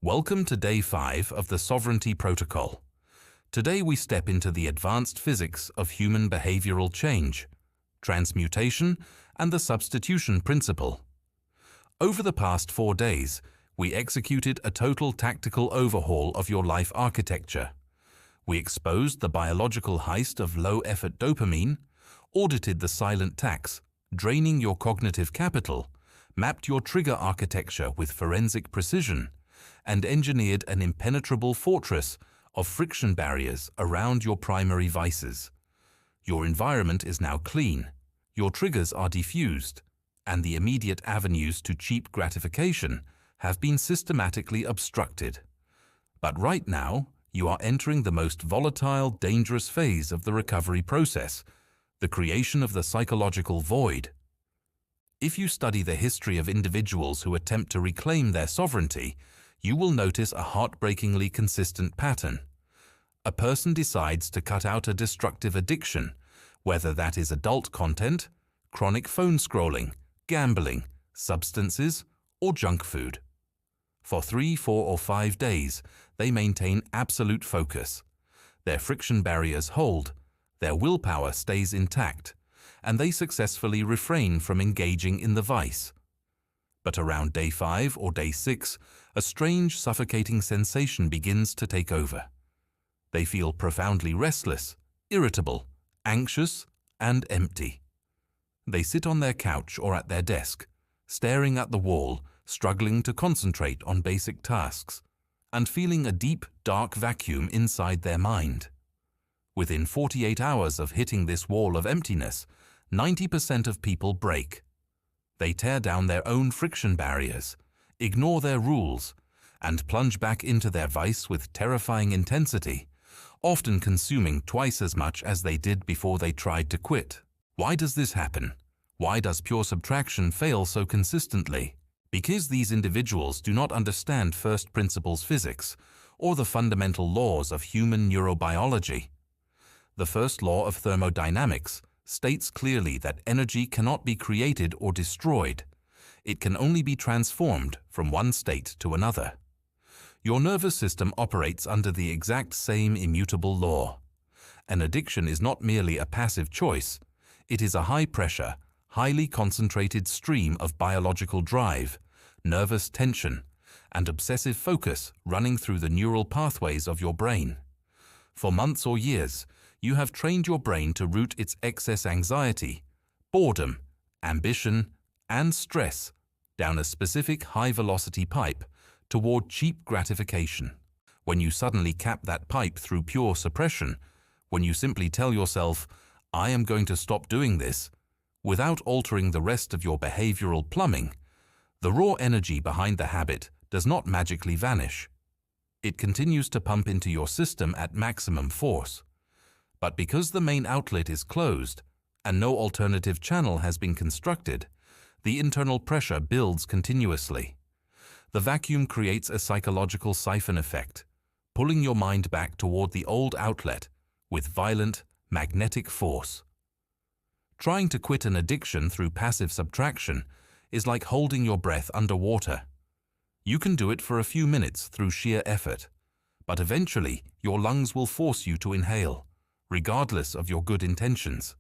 Welcome to Day 5 of the Sovereignty Protocol. Today we step into the advanced physics of human behavioral change, transmutation, and the substitution principle. Over the past 4 days, we executed a total tactical overhaul of your life architecture. We exposed the biological heist of low-effort dopamine, audited the silent tax, draining your cognitive capital, mapped your trigger architecture with forensic precision, and engineered an impenetrable fortress of friction barriers around your primary vices. Your environment is now clean, your triggers are diffused, and the immediate avenues to cheap gratification have been systematically obstructed. But right now, you are entering the most volatile, dangerous phase of the recovery process, the creation of the psychological void. If you study the history of individuals who attempt to reclaim their sovereignty, you will notice a heartbreakingly consistent pattern. A person decides to cut out a destructive addiction, whether that is adult content, chronic phone scrolling, gambling, substances, or junk food. For 3, 4, or 5 days, they maintain absolute focus. Their friction barriers hold, their willpower stays intact, and they successfully refrain from engaging in the vice. But around Day 5 or Day 6, a strange, suffocating sensation begins to take over. They feel profoundly restless, irritable, anxious, and empty. They sit on their couch or at their desk, staring at the wall, struggling to concentrate on basic tasks, and feeling a deep, dark vacuum inside their mind. Within 48 hours of hitting this wall of emptiness, 90% of people break. They tear down their own friction barriers, ignore their rules, and plunge back into their vice with terrifying intensity, often consuming twice as much as they did before they tried to quit. Why does this happen? Why does pure subtraction fail so consistently? Because these individuals do not understand first principles physics or the fundamental laws of human neurobiology. The first law of thermodynamics states clearly that energy cannot be created or destroyed. It can only be transformed from one state to another. Your nervous system operates under the exact same immutable law. An addiction is not merely a passive choice. It is a high-pressure, highly concentrated stream of biological drive, nervous tension, and obsessive focus running through the neural pathways of your brain. For months or years, you have trained your brain to route its excess anxiety, boredom, ambition, and stress down a specific high-velocity pipe toward cheap gratification. When you suddenly cap that pipe through pure suppression, when you simply tell yourself, "I am going to stop doing this," without altering the rest of your behavioral plumbing, the raw energy behind the habit does not magically vanish. It continues to pump into your system at maximum force. But because the main outlet is closed and no alternative channel has been constructed, the internal pressure builds continuously. The vacuum creates a psychological siphon effect, pulling your mind back toward the old outlet with violent, magnetic force. Trying to quit an addiction through passive subtraction is like holding your breath underwater. You can do it for a few minutes through sheer effort, but eventually your lungs will force you to inhale, regardless of your good intentions.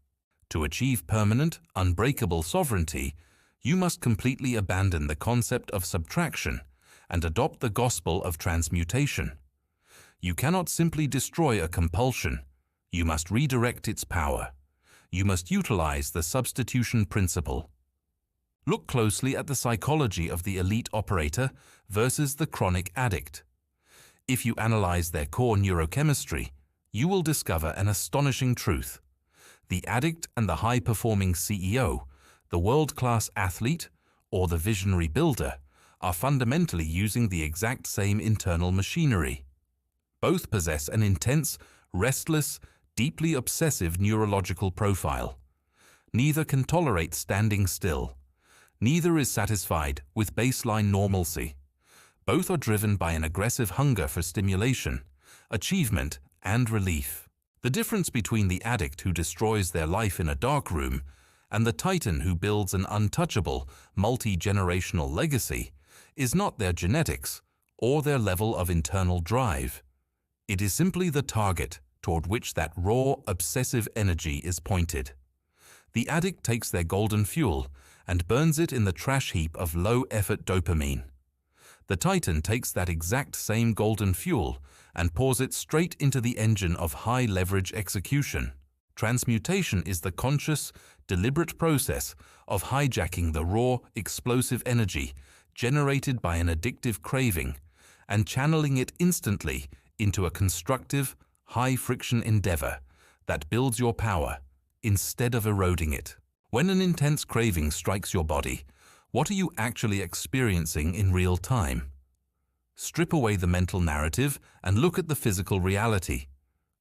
To achieve permanent, unbreakable sovereignty, you must completely abandon the concept of subtraction and adopt the gospel of transmutation. You cannot simply destroy a compulsion. You must redirect its power. You must utilize the substitution principle. Look closely at the psychology of the elite operator versus the chronic addict. If you analyze their core neurochemistry, you will discover an astonishing truth. The addict and the high-performing CEO, the world-class athlete, or the visionary builder, are fundamentally using the exact same internal machinery. Both possess an intense, restless, deeply obsessive neurological profile. Neither can tolerate standing still. Neither is satisfied with baseline normalcy. Both are driven by an aggressive hunger for stimulation, achievement, and relief. The difference between the addict who destroys their life in a dark room and the titan who builds an untouchable, multi-generational legacy is not their genetics or their level of internal drive. It is simply the target toward which that raw, obsessive energy is pointed. The addict takes their golden fuel and burns it in the trash heap of low-effort dopamine. The titan takes that exact same golden fuel and pours it straight into the engine of high-leverage execution. Transmutation is the conscious, deliberate process of hijacking the raw, explosive energy generated by an addictive craving and channeling it instantly into a constructive, high-friction endeavor that builds your power instead of eroding it. When an intense craving strikes your body, what are you actually experiencing in real time? Strip away the mental narrative and look at the physical reality.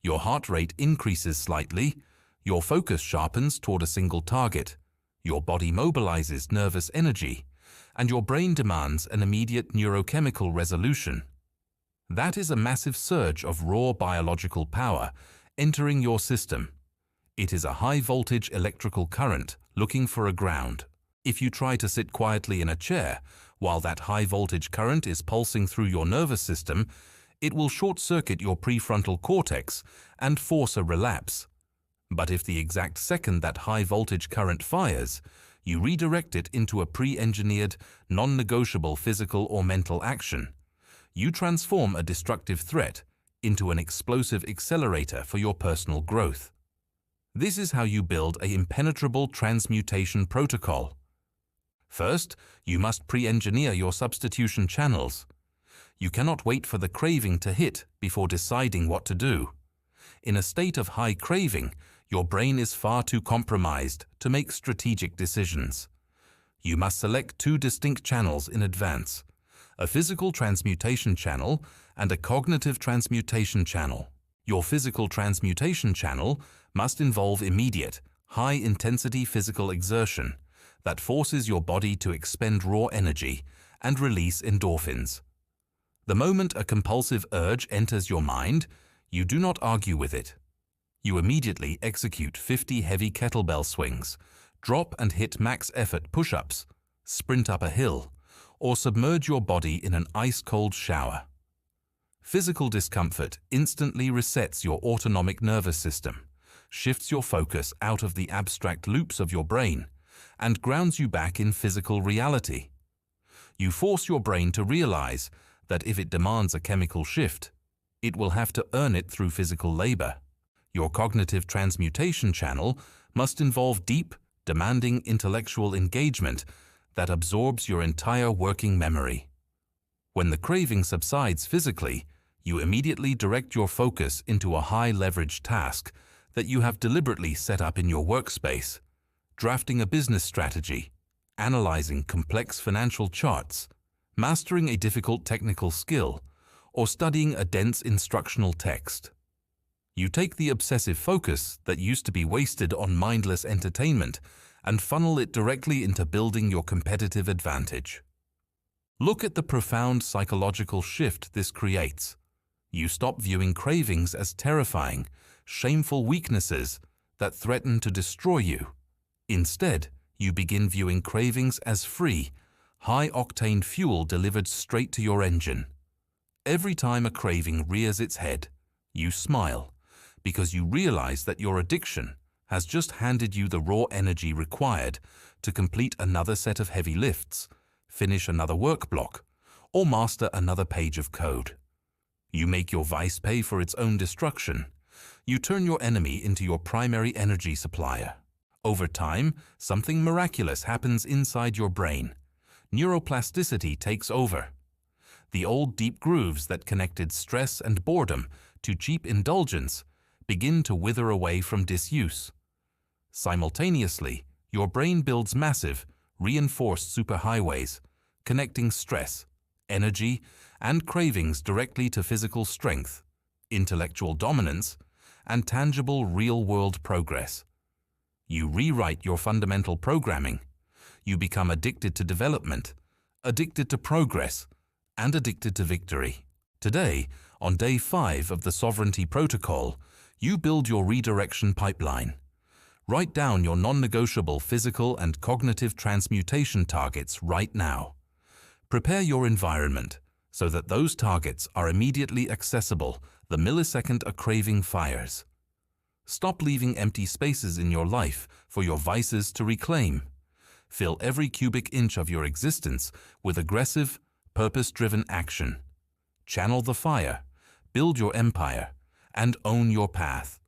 Your heart rate increases slightly, your focus sharpens toward a single target, your body mobilizes nervous energy, and your brain demands an immediate neurochemical resolution. That is a massive surge of raw biological power entering your system. It is a high-voltage electrical current looking for a ground. If you try to sit quietly in a chair while that high-voltage current is pulsing through your nervous system, it will short-circuit your prefrontal cortex and force a relapse. But if the exact second that high-voltage current fires, you redirect it into a pre-engineered, non-negotiable physical or mental action, you transform a destructive threat into an explosive accelerator for your personal growth. This is how you build an impenetrable transmutation protocol. First, you must pre-engineer your substitution channels. You cannot wait for the craving to hit before deciding what to do. In a state of high craving, your brain is far too compromised to make strategic decisions. You must select two distinct channels in advance: a physical transmutation channel and a cognitive transmutation channel. Your physical transmutation channel must involve immediate, high-intensity physical exertion that forces your body to expend raw energy and release endorphins. The moment a compulsive urge enters your mind, you do not argue with it. You immediately execute 50 heavy kettlebell swings, drop and hit max effort push-ups, sprint up a hill, or submerge your body in an ice-cold shower. Physical discomfort instantly resets your autonomic nervous system, shifts your focus out of the abstract loops of your brain, and grounds you back in physical reality. You force your brain to realize that if it demands a chemical shift, it will have to earn it through physical labor. Your cognitive transmutation channel must involve deep, demanding intellectual engagement that absorbs your entire working memory. When the craving subsides physically, you immediately direct your focus into a high-leverage task that you have deliberately set up in your workspace: drafting a business strategy, analyzing complex financial charts, mastering a difficult technical skill, or studying a dense instructional text. You take the obsessive focus that used to be wasted on mindless entertainment and funnel it directly into building your competitive advantage. Look at the profound psychological shift this creates. You stop viewing cravings as terrifying, shameful weaknesses that threaten to destroy you. Instead, you begin viewing cravings as free, high-octane fuel delivered straight to your engine. Every time a craving rears its head, you smile, because you realize that your addiction has just handed you the raw energy required to complete another set of heavy lifts, finish another work block, or master another page of code. You make your vice pay for its own destruction. You turn your enemy into your primary energy supplier. Over time, something miraculous happens inside your brain. Neuroplasticity takes over. The old deep grooves that connected stress and boredom to cheap indulgence begin to wither away from disuse. Simultaneously, your brain builds massive, reinforced superhighways, connecting stress, energy, and cravings directly to physical strength, intellectual dominance, and tangible real-world progress. You rewrite your fundamental programming. You become addicted to development, addicted to progress, and addicted to victory. Today, on day 5 of the Sovereignty Protocol, you build your redirection pipeline. Write down your non-negotiable physical and cognitive transmutation targets right now. Prepare your environment, so that those targets are immediately accessible the millisecond a craving fires. Stop leaving empty spaces in your life for your vices to reclaim. Fill every cubic inch of your existence with aggressive, purpose-driven action. Channel the fire, build your empire, and own your path.